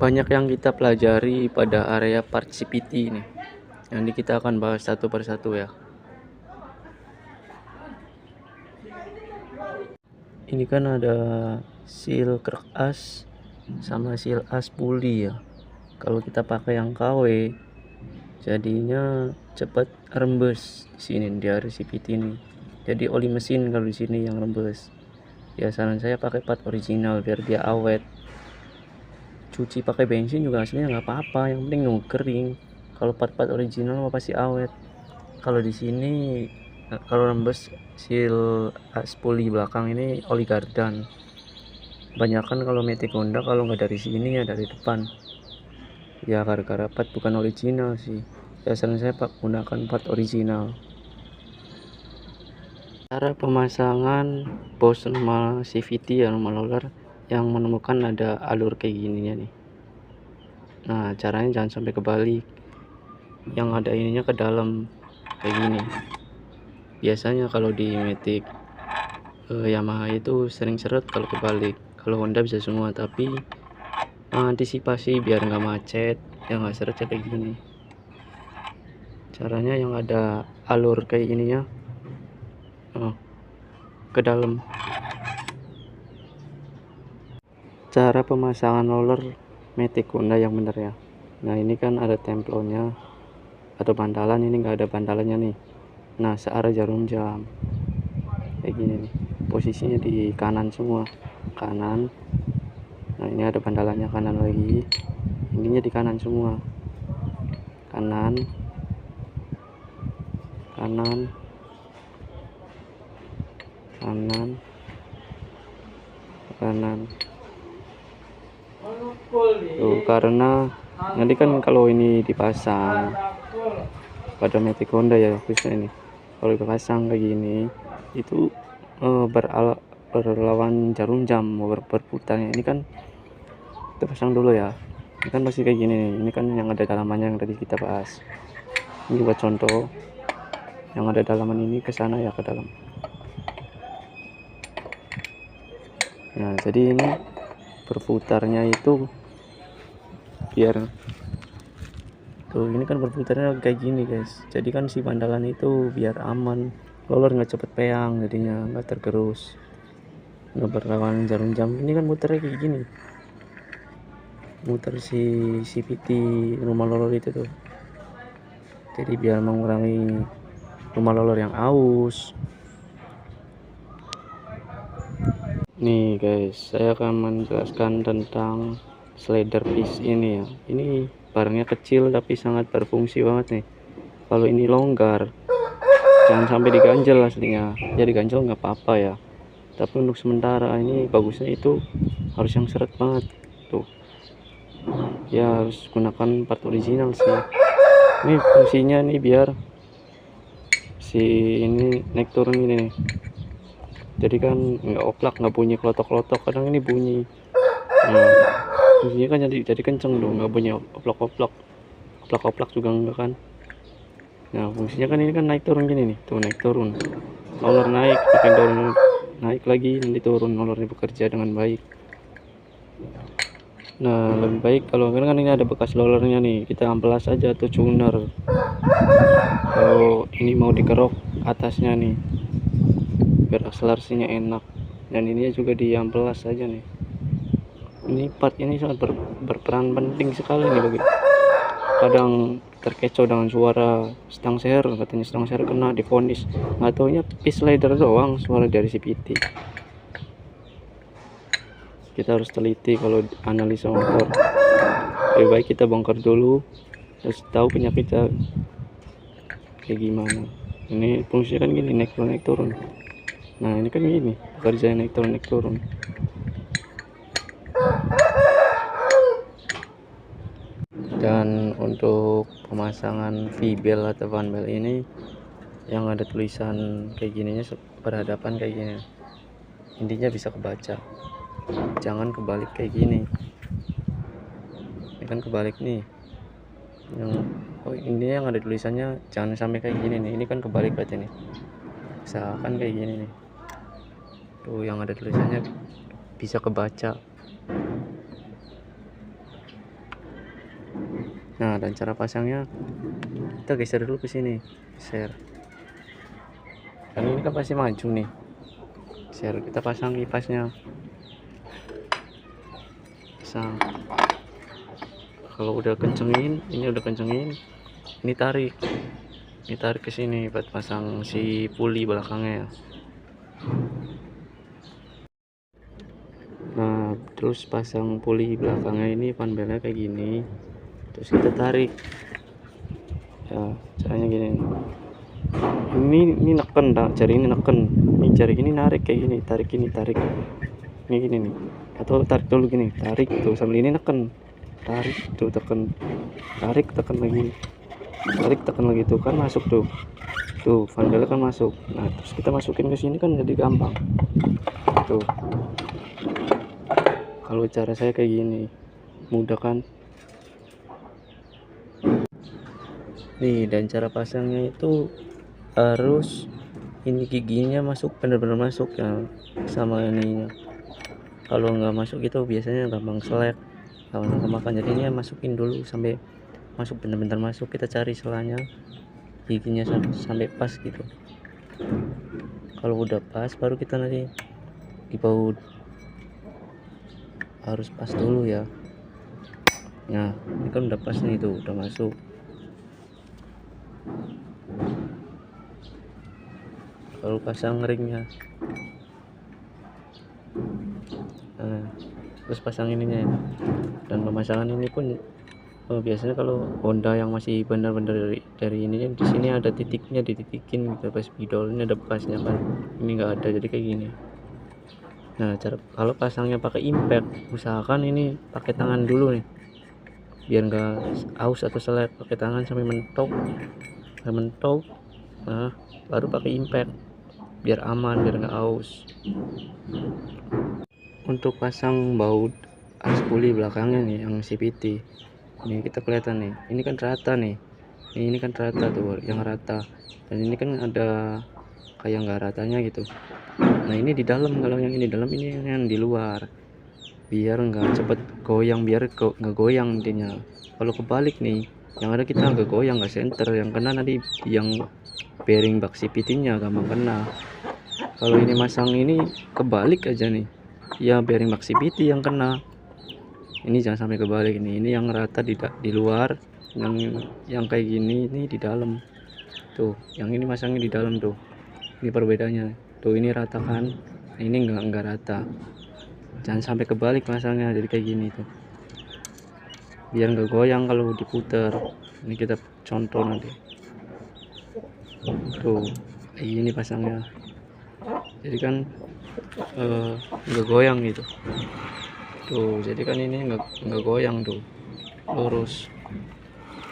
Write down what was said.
Banyak yang kita pelajari pada area part CPT ini. Nanti kita akan bahas satu persatu ya. Ini kan ada seal krek as sama seal as puli ya. Kalau kita pakai yang KW jadinya cepat rembes di sini di area CPT ini. Jadi oli mesin kalau di sini yang rembes. Ya saran saya pakai part original biar dia awet. Cuci pakai bensin juga aslinya nggak apa-apa, yang penting nunggu kering. Kalau part-part original mah pasti awet. Kalau di sini kalau rembes seal spoli belakang ini oli gardan. Banyakan kalau Matic Honda kalau nggak dari sini ya dari depan. Ya gara-gara part bukan original sih. Ya saran saya pak gunakan part original. Cara pemasangan bos normal CVT ya normal roller yang menemukan ada alur kayak gininya nih. Nah caranya jangan sampai kebalik, yang ada ininya ke dalam kayak gini. Biasanya kalau di Matic Yamaha itu sering seret kalau kebalik. Kalau Honda bisa semua, tapi antisipasi biar nggak macet ya nggak seret kayak gini. Caranya yang ada alur kayak gininya ke dalam. Cara pemasangan roller Matic Honda yang bener ya. Nah ini kan ada templonya atau bantalan, ini nggak ada bantalannya nih. Nah searah jarum jam kayak gini nih, posisinya di kanan semua, kanan. Nah ini ada bantalannya kanan lagi, ininya di kanan semua, kanan kanan kanan kanan. Tuh, karena nanti kan kalau ini dipasang pada Matic Honda ya khususnya ini, kalau dipasang kayak gini itu berlawan jarum jam berputarnya. Ini kan kita pasang dulu ya, ini kan masih kayak gini nih. Ini kan yang ada dalamannya yang tadi kita bahas. Ini buat contoh, yang ada dalaman ini ke sana ya, ke dalam. Nah jadi ini berputarnya itu biar tuh, ini kan berputarnya kayak gini guys. Jadi kan si bandalan itu biar aman, roller nggak cepet peang, jadinya nggak tergerus, nggak berlawan jarum jam. Ini kan muternya kayak gini, muter si CVT rumah roller itu tuh. Jadi biar mengurangi rumah roller yang aus. Nih guys, saya akan menjelaskan tentang slider piece ini ya. Ini barangnya kecil tapi sangat berfungsi banget nih. Kalau ini longgar, jangan sampai diganjel aslinya. Ya diganjel nggak apa-apa ya, tapi untuk sementara ini bagusnya itu harus yang seret banget tuh. Ya harus gunakan part original sih. Ini fungsinya nih biar si ini naik turun ini nih. Jadi kan nggak oplak, nggak bunyi klotok-klotok, kadang ini bunyi. Nah fungsinya kan jadi kenceng dong, nggak bunyi oplak-oplak, oplak-oplak juga enggak kan. Nah fungsinya kan ini kan naik turun gini nih, tuh naik turun, roller naik, makin turun, naik lagi, nanti turun, rollernya bekerja dengan baik. Nah lebih baik kalau kan ini ada bekas rollernya nih, kita amplas aja tuh tuner. Kalau ini mau dikerok atasnya nih biar akselerasinya enak, dan ini juga diamplas saja nih. Ini part ini sangat berperan penting sekali nih bagi. Kadang terkecoh dengan suara stang seher, katanya stang seher kena divonis, nggak taunya piece slider doang suara dari CVT. Kita harus teliti kalau analisa motor. Lebih baik kita bongkar dulu terus tahu penyakitnya kayak gimana. Ini fungsinya kan gini, naik turun. Nah ini kan gini, kerja naik turun. Dan untuk pemasangan V-bel atau fan bel ini yang ada tulisan kayak gininya berhadapan kayak gini, intinya bisa kebaca. Jangan kebalik kayak gini. Ini kan kebalik nih. Ini yang ada tulisannya jangan sampai kayak gini nih. Ini kan kebalik berarti nih. Misalkan kayak gini nih. Tuh yang ada tulisannya bisa kebaca. Nah, dan cara pasangnya kita geser dulu ke sini, geser. Dan ini kan pasti maju nih, geser. Kita pasang kipasnya, pasang. Kalau udah kencengin, ini udah kencengin, ini tarik ke sini buat pasang si puli belakangnya. Nah, terus pasang puli belakangnya ini panbelnya kayak gini, terus kita tarik ya, caranya gini. Ini neken, jari ini neken, ini jari ini narik kayak gini, tarik ini gini nih, atau tarik dulu gini, tarik tuh sambil ini neken, tarik tuh, tekan, tarik, tekan lagi, tarik, tekan lagi, tuh kan masuk tuh panbelnya kan masuk. Nah, terus kita masukin ke sini kan jadi gampang tuh. Kalau cara saya kayak gini, mudah kan nih. Dan cara pasangnya itu harus ini giginya masuk, bener-bener masuk ya sama ininya. Kalau nggak masuk itu biasanya gampang selek, kalau nggak makan. Jadi ini masukin dulu sampai masuk, bener-bener masuk. Kita cari selanya, giginya sampai pas gitu. Kalau udah pas baru kita nanti dibaut, harus pas dulu ya. Nah, ini kan udah pas nih, tuh udah masuk. Kalau pasang ringnya, nah, terus pasang ininya ya. Dan pemasangan ini pun biasanya kalau Honda yang masih benar-benar dari ini, di sini ada titiknya, dititikin gitu pas spidol. Ini ada bekasnya kan, ini nggak ada, jadi kayak gini. Nah, cara kalau pasangnya pakai impact, usahakan ini pakai tangan dulu nih, biar nggak aus atau selek. Pakai tangan sampai mentok, nah baru pakai impact biar aman, biar nggak aus. Untuk pasang baut as puli belakangnya nih yang CVT ini, kita kelihatan nih, ini kan rata nih, ini kan rata tuh, yang rata. Dan ini kan ada kayak nggak ratanya gitu. Nah, ini di dalam, kalau yang ini dalam, ini yang di luar, biar nggak cepet goyang, biar nggak goyang intinya. Kalau kebalik nih, yang ada kita nggak goyang, nggak center, yang kena nanti yang bearing bak CVT-nya gampang kena. Kalau ini masang ini kebalik aja nih, ya bearing bak CVT yang kena. Ini jangan sampai kebalik nih. Ini yang rata di luar, yang kayak gini ini di dalam. Tuh, yang ini masangnya di dalam tuh. Ini perbedaannya. Tuh, ini rata kan? Nah, ini enggak rata. Jangan sampai kebalik masangnya, jadi kayak gini tuh. Biar nggak goyang kalau diputer. Ini kita contoh nanti. Tuh, kayak gini pasangnya. Jadi kan nggak goyang gitu. Tuh, jadi kan ini nggak goyang tuh, lurus.